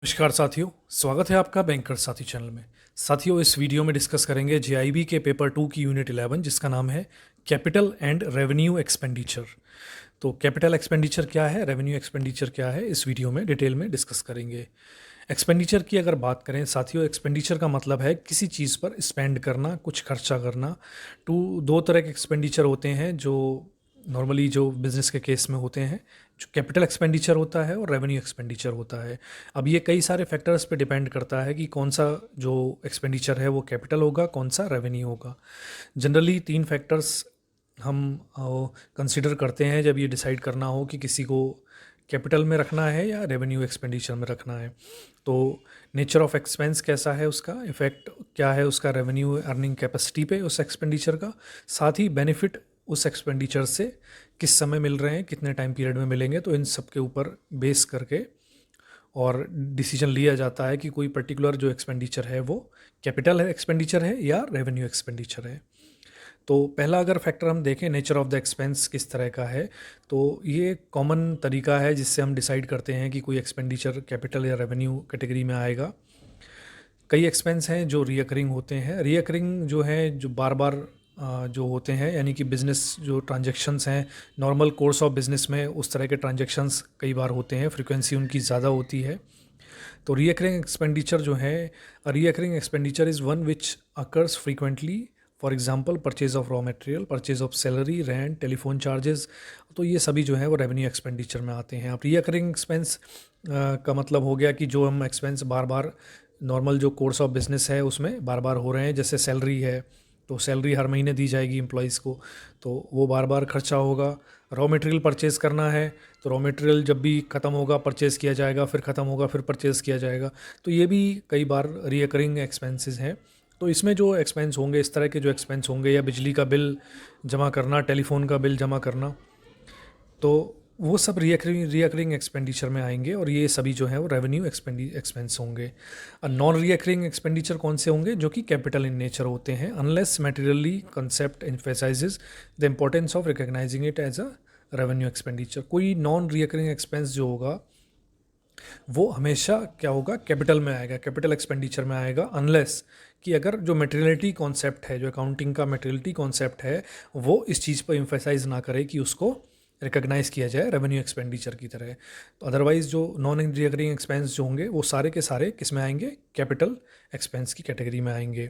नमस्कार साथियों, स्वागत है आपका बैंकर साथी चैनल में। साथियों, इस वीडियो में डिस्कस करेंगे जेआईबी के पेपर 2 की यूनिट 11 जिसका नाम है कैपिटल एंड रेवेन्यू एक्सपेंडिचर। तो कैपिटल एक्सपेंडिचर क्या है, रेवेन्यू एक्सपेंडिचर क्या है, इस वीडियो में डिटेल में डिस्कस करेंगे। एक्सपेंडिचर की अगर बात करें साथियों, एक्सपेंडिचर का मतलब है किसी चीज़ पर स्पेंड करना, कुछ खर्चा करना। दो तरह के एक्सपेंडिचर होते हैं जो नॉर्मली जो बिज़नेस के केस में होते हैं। जो कैपिटल एक्सपेंडिचर होता है और रेवेन्यू एक्सपेंडिचर होता है। अब ये कई सारे फैक्टर्स पे डिपेंड करता है कि कौन सा जो एक्सपेंडिचर है वो कैपिटल होगा, कौन सा रेवेन्यू होगा। जनरली तीन फैक्टर्स हम कंसिडर करते हैं जब ये डिसाइड करना हो कि किसी को कैपिटल में रखना है या रेवेन्यू एक्सपेंडिचर में रखना है। तो नेचर ऑफ एक्सपेंस कैसा है, उसका इफ़ेक्ट क्या है, उसका रेवेन्यू अर्निंग कैपेसिटी पे उस एक्सपेंडिचर का, साथ ही बेनिफिट उस एक्सपेंडिचर से किस समय मिल रहे हैं, कितने टाइम पीरियड में मिलेंगे। तो इन सब के ऊपर बेस करके और डिसीजन लिया जाता है कि कोई पर्टिकुलर जो एक्सपेंडिचर है वो कैपिटल है एक्सपेंडिचर है या रेवेन्यू एक्सपेंडिचर है। तो पहला अगर फैक्टर हम देखें, नेचर ऑफ द एक्सपेंस किस तरह का है, तो ये कॉमन तरीका है जिससे हम डिसाइड करते हैं कि कोई एक्सपेंडिचर कैपिटल या रेवेन्यू कैटेगरी में आएगा। कई एक्सपेंस हैं जो रियकरिंग होते हैं। रियकरिंग जो है जो बार बार जो होते हैं, यानी कि बिज़नेस जो ट्रांजैक्शंस हैं, नॉर्मल कोर्स ऑफ बिज़नेस में उस तरह के ट्रांजैक्शंस कई बार होते हैं, फ्रीक्वेंसी उनकी ज़्यादा होती है। तो रियकरिंग एक्सपेंडिचर जो है, recurring expenditure is one which occurs frequently. For example purchase of raw material, purchase of salary, rent, telephone charges. तो ये सभी जो है वो रेवेन्यू एक्सपेंडिचर में आते हैं। अब रियकरिंग एक्सपेंस का मतलब हो गया कि जो हम एक्सपेंस बार बार नॉर्मल जो कोर्स ऑफ बिज़नेस है उसमें बार बार हो रहे हैं। जैसे सैलरी है तो सैलरी हर महीने दी जाएगी एम्प्लॉयज़ को, तो वो बार बार खर्चा होगा। रॉ मटेरियल परचेज़ करना है तो रॉ मटेरियल जब भी ख़त्म होगा परचेज़ किया जाएगा, फिर ख़त्म होगा फिर परचेज़ किया जाएगा। तो ये भी कई बार रियकरिंग एक्सपेंसेस हैं। तो इसमें जो एक्सपेंस होंगे, इस तरह के जो एक्सपेंस होंगे, या बिजली का बिल जमा करना, टेलीफोन का बिल जमा करना, तो वो सब रियकरिंग एक्सपेंडिचर में आएंगे और ये सभी जो है वो रेवेन्यू एक्सपेंस होंगे। नॉन रियकरिंग एक्सपेंडिचर कौन से होंगे? जो कि कैपिटल इन नेचर होते हैं। Unless materially concept emphasizes the importance of recognizing it as a revenue expenditure. कोई नॉन रियकरिंग एक्सपेंस जो होगा वो हमेशा क्या होगा, कैपिटल में आएगा, कैपिटल एक्सपेंडिचर में आएगा। अनलेस कि अगर जो मटेरियलिटी कॉन्सेप्ट है, जो अकाउंटिंग का मटेरियलिटी कॉन्सेप्ट है, वो इस चीज़ पर एम्फेसाइज ना करे कि उसको रिकग्नाइज़ किया जाए रेवेन्यू एक्सपेंडिचर की तरह। तो अदरवाइज़ जो नॉन रिकरिंग एक्सपेंस जो होंगे वो सारे के सारे किस में आएंगे? कैपिटल एक्सपेंस की कैटेगरी में आएंगे।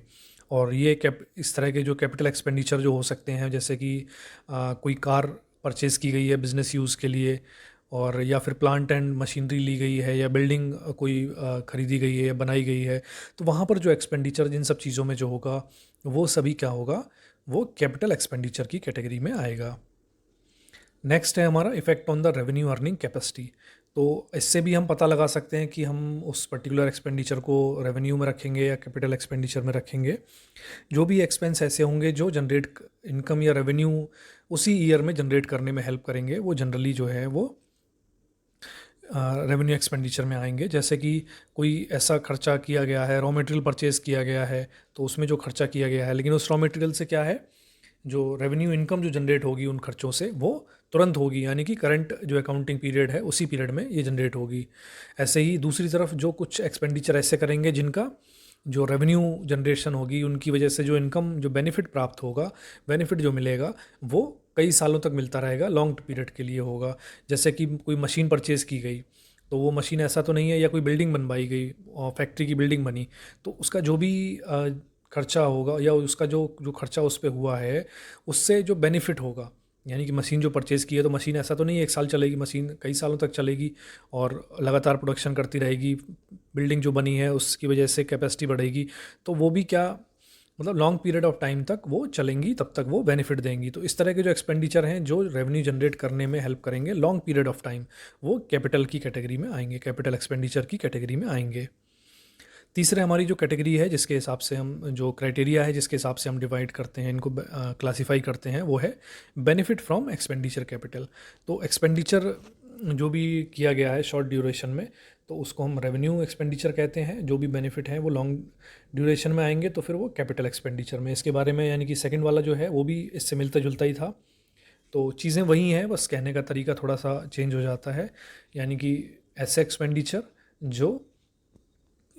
और ये इस तरह के जो कैपिटल एक्सपेंडिचर जो हो सकते हैं, जैसे कि कोई कार परचेज़ की गई है बिज़नेस यूज़ के लिए, और या फिर प्लांट एंड मशीनरी ली गई है, या बिल्डिंग कोई ख़रीदी गई है या बनाई गई है, तो वहाँ पर जो एक्सपेंडिचर जिन सब चीज़ों में जो होगा वो सभी क्या होगा, वो कैपिटल एक्सपेंडिचर की कैटेगरी में आएगा। नेक्स्ट है हमारा effect on the revenue earning capacity. तो इससे भी हम पता लगा सकते हैं कि हम उस पर्टिकुलर एक्सपेंडिचर को रेवेन्यू में रखेंगे या कैपिटल एक्सपेंडिचर में रखेंगे। जो भी एक्सपेंस ऐसे होंगे जो जनरेट इनकम या रेवेन्यू उसी ईयर में जनरेट करने में हेल्प करेंगे, वो जनरली जो है वो रेवेन्यू एक्सपेंडिचर में आएंगे। जैसे कि कोई ऐसा खर्चा किया गया है, रॉ मटेरियल परचेज़ किया गया है, तो उसमें जो खर्चा किया गया है, लेकिन उस रॉ मटेरियल से क्या है, जो रेवेन्यू इनकम जो जनरेट होगी उन खर्चों से वो तुरंत होगी, यानी कि करंट जो अकाउंटिंग पीरियड है उसी पीरियड में ये जनरेट होगी। ऐसे ही दूसरी तरफ जो कुछ एक्सपेंडिचर ऐसे करेंगे जिनका जो रेवेन्यू जनरेशन होगी उनकी वजह से जो इनकम जो बेनिफिट प्राप्त होगा, बेनिफिट जो मिलेगा वो कई सालों तक मिलता रहेगा, लॉन्ग पीरियड के लिए होगा। जैसे कि कोई मशीन परचेज़ की गई, तो वो मशीन ऐसा तो नहीं है, या कोई बिल्डिंग बनवाई गई और फैक्ट्री की बिल्डिंग बनी, तो उसका जो भी खर्चा होगा या उसका जो जो खर्चा उस पे हुआ है उससे जो बेनिफिट होगा, यानी कि मशीन जो परचेज़ की है, तो मशीन ऐसा तो नहीं है एक साल चलेगी, मशीन कई सालों तक चलेगी और लगातार प्रोडक्शन करती रहेगी। बिल्डिंग जो बनी है उसकी वजह से कैपेसिटी बढ़ेगी, तो वो भी क्या, मतलब लॉन्ग पीरियड ऑफ टाइम तक वो चलेंगी, तब तक वो बेनिफिट देंगी। तो इस तरह के जो एक्सपेंडिचर हैं जो रेवेन्यू जनरेट करने में हेल्प करेंगे लॉन्ग पीरियड ऑफ टाइम, वो कैपिटल की कैटेगरी में आएंगे, कैपिटल एक्सपेंडिचर की कैटेगरी में आएंगे। तीसरे हमारी जो कैटेगरी है जिसके हिसाब से हम, जो क्राइटेरिया है जिसके हिसाब से हम डिवाइड करते हैं, इनको क्लासीफाई करते हैं, वो है बेनिफिट फ्रॉम एक्सपेंडिचर कैपिटल। तो एक्सपेंडिचर जो भी किया गया है शॉर्ट ड्यूरेशन में, तो उसको हम रेवेन्यू एक्सपेंडिचर कहते हैं। जो भी बेनिफिट हैं वो लॉन्ग ड्यूरेशन में आएंगे तो फिर वो कैपिटल एक्सपेंडिचर में। इसके बारे में, यानी कि सेकंड वाला जो है वो भी इससे मिलता जुलता ही था। तो चीज़ें वही हैं, बस कहने का तरीका थोड़ा सा चेंज हो जाता है। यानी कि ऐसे एक्सपेंडिचर जो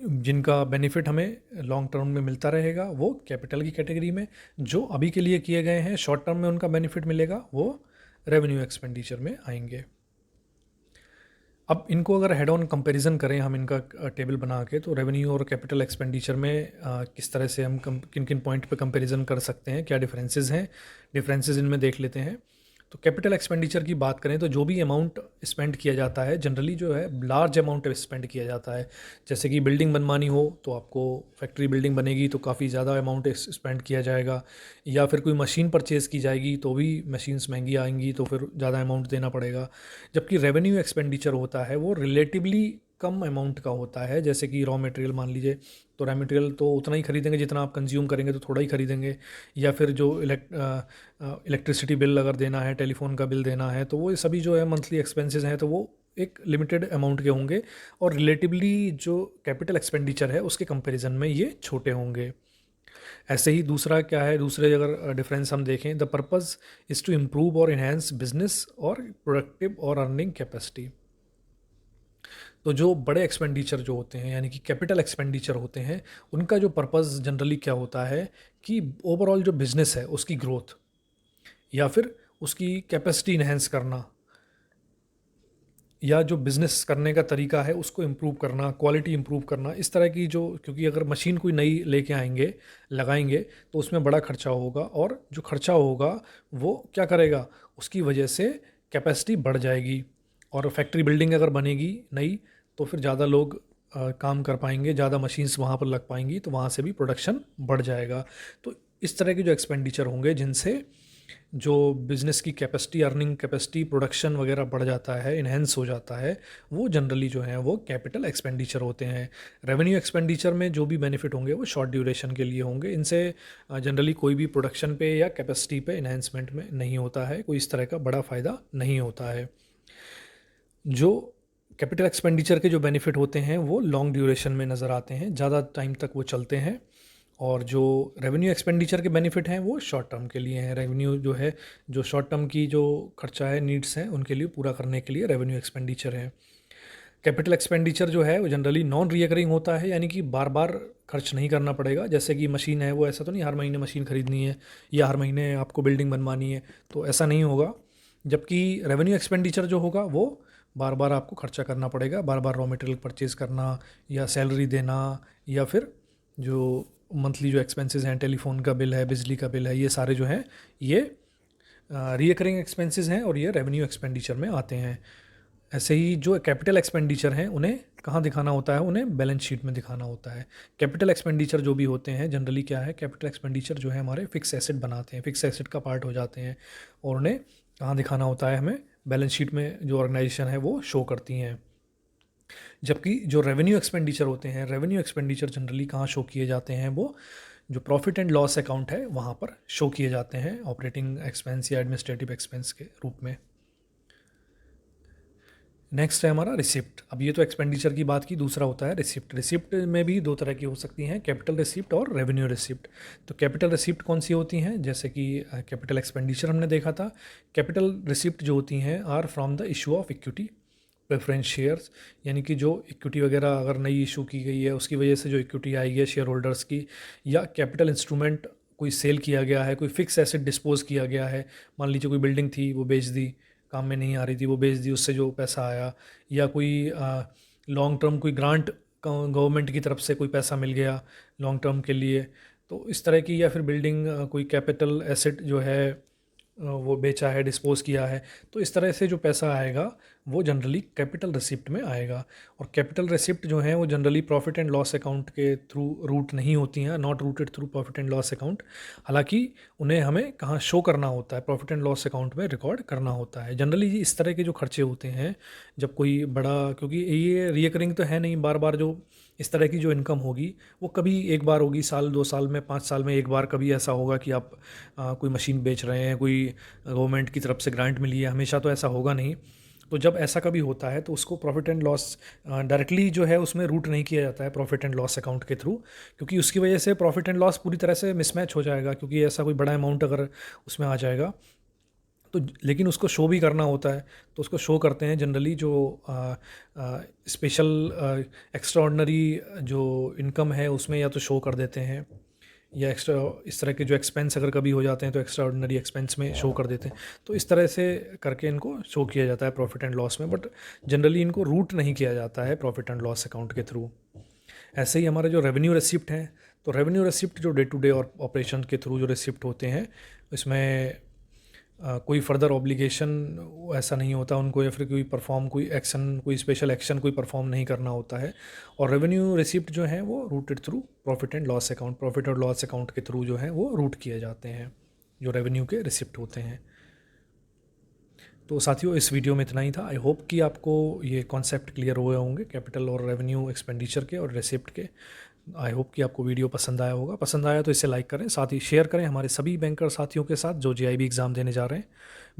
जिनका बेनिफिट हमें लॉन्ग टर्म में मिलता रहेगा वो कैपिटल की कैटेगरी में, जो अभी के लिए किए गए हैं शॉर्ट टर्म में उनका बेनिफिट मिलेगा वो रेवेन्यू एक्सपेंडिचर में आएंगे। अब इनको अगर हेड ऑन कंपैरिजन करें हम इनका टेबल बना के, तो रेवेन्यू और कैपिटल एक्सपेंडिचर में किस तरह से हम किन किन पॉइंट पे कंपैरिजन कर सकते हैं, क्या डिफरेंसेस हैं, डिफरेंसेस इनमें देख लेते हैं। तो कैपिटल एक्सपेंडिचर की बात करें तो जो भी अमाउंट स्पेंड किया जाता है जनरली जो है लार्ज अमाउंट स्पेंड किया जाता है। जैसे कि बिल्डिंग बनवानी हो तो आपको फैक्ट्री बिल्डिंग बनेगी तो काफ़ी ज़्यादा अमाउंट स्पेंड किया जाएगा, या फिर कोई मशीन परचेज़ की जाएगी तो भी मशीन्स महंगी आएंगी तो फिर ज़्यादा अमाउंट देना पड़ेगा। जबकि रेवेन्यू एक्सपेंडिचर होता है वो रिलेटिवली कम अमाउंट का होता है। जैसे कि रॉ मटेरियल मान लीजिए, तो रॉ मटेरियल तो उतना ही खरीदेंगे जितना आप कंज्यूम करेंगे, तो थोड़ा ही खरीदेंगे। या फिर जो इलेक्ट्रिसिटी बिल अगर देना है, टेलीफोन का बिल देना है, तो वो सभी जो है मंथली एक्सपेंसेस हैं तो वो एक लिमिटेड अमाउंट के होंगे, और रिलेटिवली जो कैपिटल एक्सपेंडिचर है उसके कंपैरिजन में ये छोटे होंगे। ऐसे ही दूसरा क्या है, दूसरे अगर डिफरेंस हम देखें, the purpose is to improve और इन्हेंस बिजनेस और प्रोडक्टिव और अर्निंग कैपेसिटी। तो जो बड़े एक्सपेंडिचर जो होते हैं यानी कि कैपिटल एक्सपेंडिचर होते हैं, उनका जो पर्पज़ जनरली क्या होता है कि ओवरऑल जो बिज़नेस है उसकी ग्रोथ या फिर उसकी कैपेसिटी इन्हेंस करना, या जो बिज़नेस करने का तरीका है उसको इम्प्रूव करना, क्वालिटी इम्प्रूव करना, इस तरह की जो, क्योंकि अगर मशीन कोई नई लेके आएंगे लगाएंगे तो उसमें बड़ा खर्चा होगा, और जो खर्चा होगा वो क्या करेगा, उसकी वजह से कैपेसिटी बढ़ जाएगी। और फैक्ट्री बिल्डिंग अगर बनेगी नई तो फिर ज़्यादा लोग काम कर पाएंगे, ज़्यादा मशीन्स वहाँ पर लग पाएंगी, तो वहाँ से भी प्रोडक्शन बढ़ जाएगा। तो इस तरह के जो एक्सपेंडिचर होंगे जिनसे जो बिज़नेस की कैपेसिटी, अर्निंग कैपेसिटी, प्रोडक्शन वगैरह बढ़ जाता है, इन्हेंस हो जाता है, वो जनरली जो है वो कैपिटल एक्सपेंडिचर होते हैं। रेवेन्यू एक्सपेंडिचर में जो भी बेनिफिट होंगे वो शॉर्ट ड्यूरेशन के लिए होंगे, इनसे जनरली कोई भी प्रोडक्शन पे या कैपेसिटी पे इन्हेंसमेंट में नहीं होता है, कोई इस तरह का बड़ा फ़ायदा नहीं होता है। जो कैपिटल एक्सपेंडिचर के जो बेनिफिट होते हैं वो लॉन्ग ड्यूरेशन में नज़र आते हैं, ज़्यादा टाइम तक वो चलते हैं। और जो रेवेन्यू एक्सपेंडिचर के बेनिफिट हैं वो शॉर्ट टर्म के लिए हैं। रेवेन्यू जो है, जो शॉर्ट टर्म की जो खर्चा है, नीड्स हैं, उनके लिए पूरा करने के लिए रेवेन्यू एक्सपेंडिचर है। कैपिटल एक्सपेंडिचर जो है वो जनरली नॉन रिकरिंग होता है, यानी कि बार बार खर्च नहीं करना पड़ेगा। जैसे कि मशीन है, वो ऐसा तो नहीं हर महीने मशीन खरीदनी है या हर महीने आपको बिल्डिंग बनवानी है, तो ऐसा नहीं होगा। जबकि रेवेन्यू एक्सपेंडिचर जो होगा वो बार बार आपको खर्चा करना पड़ेगा, बार बार रॉ मटेरियल परचेज़ करना या सैलरी देना, या फिर जो मंथली जो एक्सपेंसेस हैं, टेलीफोन का बिल है, बिजली का बिल है, ये सारे जो हैं ये रिकरिंग एक्सपेंसेस हैं और ये रेवेन्यू एक्सपेंडिचर में आते हैं। ऐसे ही जो कैपिटल एक्सपेंडिचर हैं उन्हें कहाँ दिखाना होता है, उन्हें बैलेंस शीट में दिखाना होता है। कैपिटल एक्सपेंडिचर जो भी होते हैं जनरली क्या है, कैपिटल एक्सपेंडिचर जो है हमारे फिक्स एसेट बनाते हैं, फिक्स एसेट का पार्ट हो जाते हैं, और उन्हें कहाँ दिखाना होता है, हमें बैलेंस शीट में जो ऑर्गेनाइजेशन है वो शो करती हैं। जबकि जो रेवेन्यू एक्सपेंडिचर होते हैं, रेवेन्यू एक्सपेंडिचर जनरली कहाँ शो किए जाते हैं, वो जो प्रॉफिट एंड लॉस अकाउंट है वहाँ पर शो किए जाते हैं, ऑपरेटिंग एक्सपेंस या एडमिनिस्ट्रेटिव एक्सपेंस के रूप में। नेक्स्ट है हमारा रिसिप्ट। अब ये तो एक्सपेंडिचर की बात की, दूसरा होता है रिसिप्ट। रिसिप्ट में भी दो तरह की हो सकती हैं, कैपिटल रिसिप्ट और रेवेन्यू रिसिप्ट। तो कैपिटल रिसिप्ट कौन सी होती हैं, जैसे कि कैपिटल एक्सपेंडिचर हमने देखा था। कैपिटल रिसिप्ट जो होती हैं are from the issue of equity preference shares, यानी कि जो इक्विटी वगैरह अगर नई इशू की गई है उसकी वजह से जो इक्विटी आई है शेयर होल्डर्स की, या कैपिटल इंस्ट्रूमेंट कोई सेल किया गया है, कोई फिक्स एसेट डिस्पोज किया गया है, मान लीजिए कोई बिल्डिंग थी वो बेच दी, काम में नहीं आ रही थी वो बेच दी, उससे जो पैसा आया, या कोई लॉन्ग टर्म कोई ग्रांट गवर्नमेंट की तरफ से कोई पैसा मिल गया लॉन्ग टर्म के लिए, तो इस तरह की, या फिर बिल्डिंग कोई कैपिटल एसेट जो है वो बेचा है, डिस्पोज किया है, तो इस तरह से जो पैसा आएगा वो जनरली कैपिटल रिसिप्ट में आएगा। और कैपिटल रिसिप्ट जो है वो generally profit and loss account के थ्रू रूट नहीं होती हैं, not rooted through profit and loss account. हालांकि उन्हें हमें कहाँ शो करना होता है, प्रॉफिट एंड लॉस अकाउंट में रिकॉर्ड करना होता है। जनरली इस तरह के जो खर्चे होते हैं, जब कोई बड़ा, क्योंकि ये रिकरिंग तो है नहीं, बार बार जो इस तरह की जो इनकम होगी वो कभी एक बार होगी, साल 2 साल में, 5 साल में एक बार कभी ऐसा होगा कि आप कोई मशीन बेच रहे हैं, कोई गवर्नमेंट की तरफ से ग्रांट मिली है, हमेशा तो ऐसा होगा नहीं। तो जब ऐसा कभी होता है तो उसको प्रॉफिट एंड लॉस डायरेक्टली जो है उसमें रूट नहीं किया जाता है प्रॉफिट एंड लॉस अकाउंट के थ्रू, क्योंकि उसकी वजह से प्रॉफिट एंड लॉस पूरी तरह से मिसमैच हो जाएगा, क्योंकि ऐसा कोई बड़ा अमाउंट अगर उसमें आ जाएगा तो लेकिन उसको शो भी करना होता है, तो उसको शो करते हैं जनरली जो स्पेशल एक्स्ट्रा ऑर्डिनरी जो इनकम है उसमें, या तो शो कर देते हैं, या एक्स्ट्रा इस तरह के जो एक्सपेंस अगर कभी हो जाते हैं तो एक्स्ट्रा ऑर्डिनरी एक्सपेंस में शो कर देते हैं। तो इस तरह से करके इनको शो किया जाता है प्रॉफिट एंड लॉस में, बट जनरली इनको रूट नहीं किया जाता है प्रॉफिट एंड लॉस अकाउंट के थ्रू। ऐसे ही हमारे जो रेवेन्यू रिसिप्ट हैं, तो रेवेन्यू रिसिप्ट जो डे टू डे और ऑपरेशन के थ्रू जो रिसिप्ट होते हैं, इसमें कोई फर्दर ऑब्लिगेशन ऐसा नहीं होता उनको, या फिर कोई एक्शन, कोई स्पेशल एक्शन कोई परफॉर्म नहीं करना होता है। और रेवेन्यू रिसिप्ट जो है वो rooted through profit and loss account, profit और लॉस अकाउंट के थ्रू जो है वो रूट किए जाते हैं, जो रेवेन्यू के रिसिप्ट होते हैं। तो साथियों, इस वीडियो में इतना ही था। आई होप कि आपको ये कॉन्सेप्ट क्लियर हुए होंगे कैपिटल और रेवेन्यू एक्सपेंडिचर के और रिसिप्ट के। आई होप कि आपको वीडियो पसंद आया होगा। पसंद आया तो इसे लाइक करें, साथ ही शेयर करें हमारे सभी बैंकर साथियों के साथ जो JIB एग्ज़ाम देने जा रहे हैं।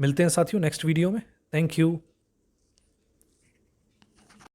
मिलते हैं साथियों नेक्स्ट वीडियो में। Thank you.